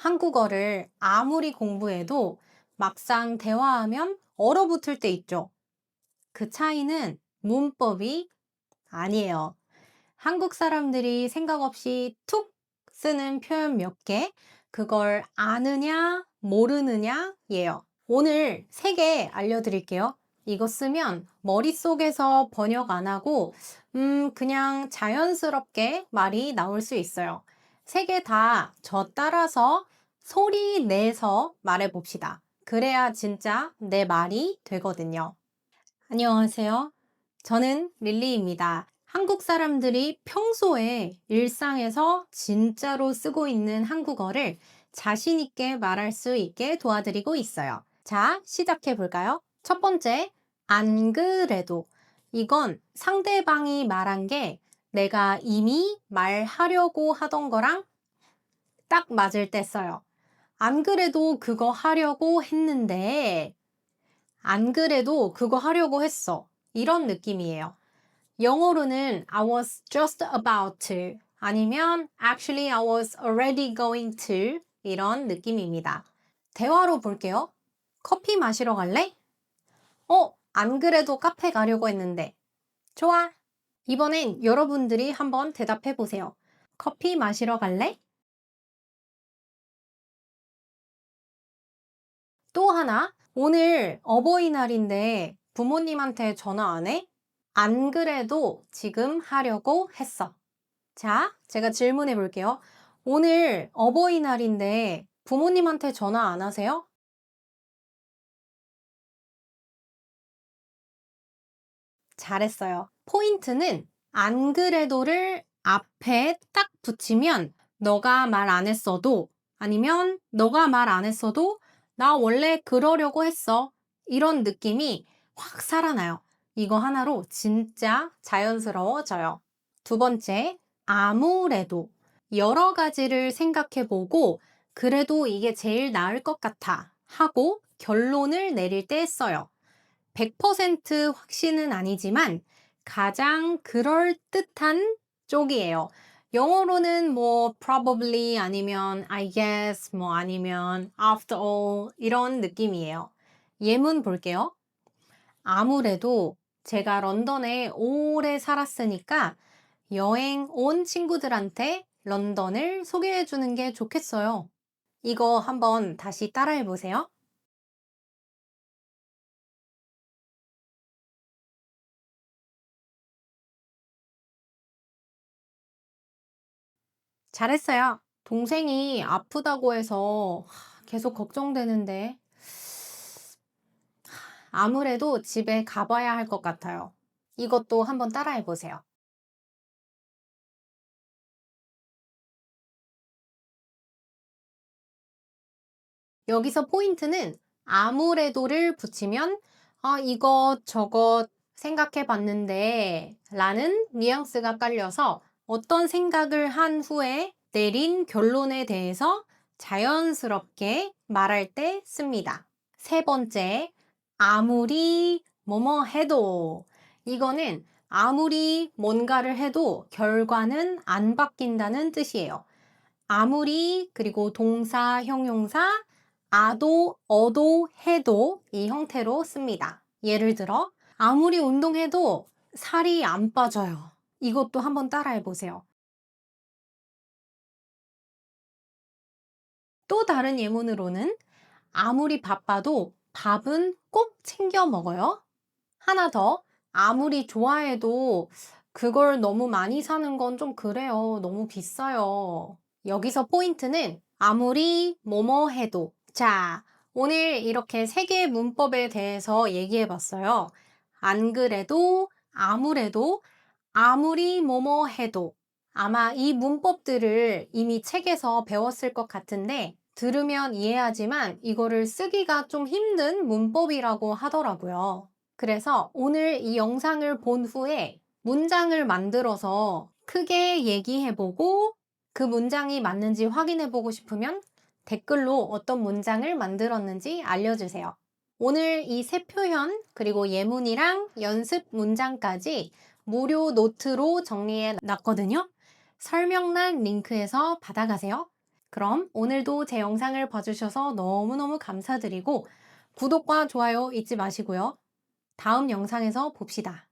한국어를 아무리 공부해도 막상 대화하면 얼어붙을 때 있죠. 그 차이는 문법이 아니에요. 한국 사람들이 생각 없이 툭 쓰는 표현 몇 개, 그걸 아느냐, 모르느냐예요. 오늘 3개 알려드릴게요. 이거 쓰면 머릿속에서 번역 안 하고, 그냥 자연스럽게 말이 나올 수 있어요. 3개 다 저 따라서 소리 내서 말해 봅시다. 그래야 진짜 내 말이 되거든요. 안녕하세요. 저는 릴리입니다. 한국 사람들이 평소에 일상에서 진짜로 쓰고 있는 한국어를 자신 있게 말할 수 있게 도와드리고 있어요. 자, 시작해 볼까요? 첫 번째, 안 그래도. 이건 상대방이 말한 게 내가 이미 말하려고 하던 거랑 딱 맞을 때 써요. 안 그래도 그거 하려고 했는데, 안 그래도 그거 하려고 했어. 이런 느낌이에요. 영어로는 I was just about to 아니면 actually I was already going to 이런 느낌입니다. 대화로 볼게요. 커피 마시러 갈래? 안 그래도 카페 가려고 했는데. 좋아. 이번엔 여러분들이 한번 대답해 보세요. 커피 마시러 갈래? 또 하나, 오늘 어버이날인데 부모님한테 전화 안 해? 안 그래도 지금 하려고 했어. 자, 제가 질문해 볼게요. 오늘 어버이날인데 부모님한테 전화 안 하세요? 잘했어요. 포인트는 안 그래도를 앞에 딱 붙이면 너가 말 안 했어도 아니면 너가 말 안 했어도 나 원래 그러려고 했어. 이런 느낌이 확 살아나요. 이거 하나로 진짜 자연스러워져요. 두 번째, 아무래도 여러 가지를 생각해 보고 그래도 이게 제일 나을 것 같아 하고 결론을 내릴 때 써요. 100% 확신은 아니지만 가장 그럴듯한 쪽이에요. 영어로는 뭐 probably 아니면 I guess 뭐 아니면 after all 이런 느낌이에요. 예문 볼게요. 아무래도 제가 런던에 오래 살았으니까 여행 온 친구들한테 런던을 소개해 주는 게 좋겠어요. 이거 한번 다시 따라해 보세요. 잘했어요. 동생이 아프다고 해서 계속 걱정되는데 아무래도 집에 가봐야 할 것 같아요. 이것도 한번 따라해 보세요. 여기서 포인트는 아무래도를 붙이면 이것 저것 생각해 봤는데 라는 뉘앙스가 깔려서 어떤 생각을 한 후에 내린 결론에 대해서 자연스럽게 말할 때 씁니다. 세 번째, 아무리 뭐뭐 해도 이거는 아무리 뭔가를 해도 결과는 안 바뀐다는 뜻이에요. 아무리 그리고 동사, 형용사, 아도, 어도, 해도 이 형태로 씁니다. 예를 들어 아무리 운동해도 살이 안 빠져요. 이것도 한번 따라해 보세요. 또 다른 예문으로는 아무리 바빠도 밥은 꼭 챙겨 먹어요. 하나 더, 아무리 좋아해도 그걸 너무 많이 사는 건 좀 그래요. 너무 비싸요. 여기서 포인트는 아무리 뭐뭐 해도. 자, 오늘 이렇게 3개의 문법에 대해서 얘기해 봤어요. 안 그래도, 아무래도, 아무리 뭐뭐 해도. 아마 이 문법들을 이미 책에서 배웠을 것 같은데 들으면 이해하지만 이거를 쓰기가 좀 힘든 문법이라고 하더라고요. 그래서 오늘 이 영상을 본 후에 문장을 만들어서 크게 얘기해보고 그 문장이 맞는지 확인해보고 싶으면 댓글로 어떤 문장을 만들었는지 알려주세요. 오늘 이 세 표현 그리고 예문이랑 연습 문장까지 무료 노트로 정리해 놨거든요. 설명란 링크에서 받아가세요. 그럼 오늘도 제 영상을 봐주셔서 너무너무 감사드리고 구독과 좋아요 잊지 마시고요. 다음 영상에서 봅시다.